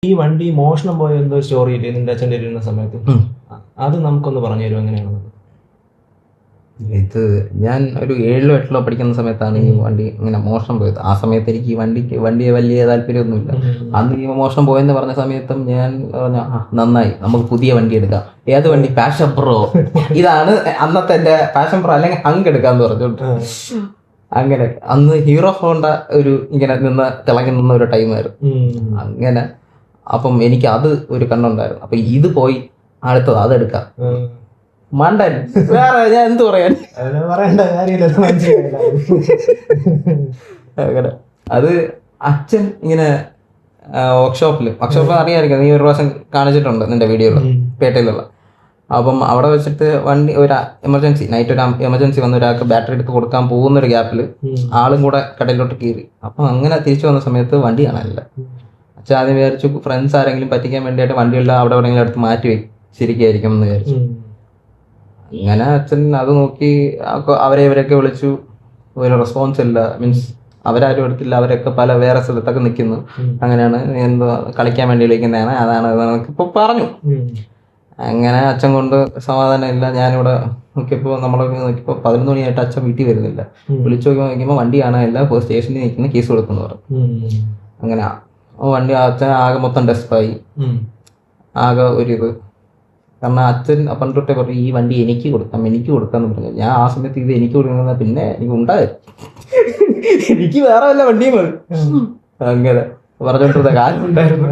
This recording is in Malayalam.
ഈ വണ്ടി മോഷണം പോയ എന്തോ സ്റ്റോറി ഇല്ലേ നിന്റെ അച്ഛൻ്റെ ഇരുന്ന സമയത്ത്? അത് നമുക്കൊന്ന് പറഞ്ഞു തരും എങ്ങനെയാണെന്ന്. ഇത് ഞാൻ ഒരു 7ലോ 8ലോ പഠിക്കുന്ന സമയത്താണ് ഈ വണ്ടി ഇങ്ങനെ മോഷണം പോയത്. ആ സമയത്ത് എനിക്ക് ഈ വണ്ടിയെ വലിയ താല്പര്യമൊന്നുമില്ല. അന്ന് ഈ മോഷണം പോയെന്ന് പറഞ്ഞ സമയത്തും ഞാൻ പറഞ്ഞ നന്നായി, നമുക്ക് പുതിയ വണ്ടി എടുക്കാം. ഏത് വണ്ടി? Passion pro. ഇതാണ് അന്നത്തെ എൻ്റെ പാഷൻ പ്രോ, അല്ലെങ്കിൽ ഹങ്ക് എടുക്കാന്ന് പറഞ്ഞോണ്ട് അങ്ങനെ. അന്ന് ഹീറോ ഹോണ്ട ഒരു ഇങ്ങനെ തിളങ്ങി നിന്ന ഒരു ടൈമായിരുന്നു അങ്ങനെ. അപ്പം എനിക്ക് അത് ഒരു കണ്ണുണ്ടായിരുന്നു. അപ്പൊ ഇത് പോയി അടുത്തത് അതെടുക്കാം. മണ്ടൻ, വേറെ ഞാൻ എന്ത് പറയാൻ, പറയേണ്ട കാര്യമില്ല. അങ്ങനെ അത് അച്ഛൻ ഇങ്ങനെ വർക്ക്ഷോപ്പിൽ അറിയാമായിരിക്കും, നീ ഒരു പ്രാവശ്യം കാണിച്ചിട്ടുണ്ട് നിന്റെ വീഡിയോയിൽ, പേട്ടയിലുള്ള. അപ്പം അവിടെ വെച്ചിട്ട് വണ്ടി ഒരു എമർജൻസി നൈറ്റ്, ഒരു എമർജൻസി വന്ന ഒരാൾക്ക് ബാറ്ററി എടുത്ത് കൊടുക്കാൻ പോകുന്ന ഒരു ഗ്യാപ്പിൽ ആളും കൂടെ കടയിലോട്ട് കയറി. അപ്പം അങ്ങനെ തിരിച്ചു വന്ന സമയത്ത് വണ്ടി കാണാനില്ല. അച്ഛൻ ആദ്യം വിചാരിച്ചു ഫ്രണ്ട്സ് ആരെങ്കിലും പറ്റിക്കാൻ വേണ്ടിയിട്ട് വണ്ടിയെല്ലാം അവിടെ എവിടെയെങ്കിലും എടുത്ത് മാറ്റി വെച്ചിരിക്കുകയായിരിക്കും എന്ന് വിചാരിച്ചു. അങ്ങനെ അച്ഛൻ അത് നോക്കി ഇവരെയൊക്കെ വിളിച്ചു, ഒരു റെസ്പോൺസ് ഇല്ല. മീൻസ് അവരാരും എടുത്തില്ല, അവരൊക്കെ വേറെ സ്ഥലത്തൊക്കെ നിൽക്കുന്നു. അങ്ങനെയാണ് എന്തോ കളിക്കാൻ വേണ്ടി വിളിക്കുന്നതാണ്, അതാണ് ഇപ്പൊ പറഞ്ഞു. അങ്ങനെ അച്ഛൻ കൊണ്ട് സമാധാനം ഇല്ല. ഞാനിവിടെ നോക്കിയപ്പോൾ നമ്മളൊക്കെ നോക്കിയപ്പോൾ 11 മണിയായിട്ട് അച്ഛൻ വീട്ടിൽ വരുന്നില്ല. വിളിച്ചു നോക്കുമ്പോൾ വണ്ടി കാണാനില്ല, സ്റ്റേഷനിൽ നിൽക്കുന്ന കേസ് കൊടുക്കുന്നു പറഞ്ഞു. അങ്ങനെ വണ്ടി അച്ഛൻ ആകെ മൊത്തം ഡെസ്പായി, ആകെ ഒരിത്. കാരണം അച്ഛൻ അപ്പം തൊട്ടേ പറഞ്ഞു ഈ വണ്ടി എനിക്ക് കൊടുക്കാന്ന് പറഞ്ഞു. ഞാൻ ആ സമയത്ത് ഇത് എനിക്ക് കൊടുക്കുന്ന പിന്നെ എനിക്ക് ഉണ്ടായിരുന്നു, എനിക്ക് വേറെ വല്ല വണ്ടിയും മതി അങ്ങനെ പറഞ്ഞോണ്ടിരുന്ന കാലം ഉണ്ടായിരുന്നു.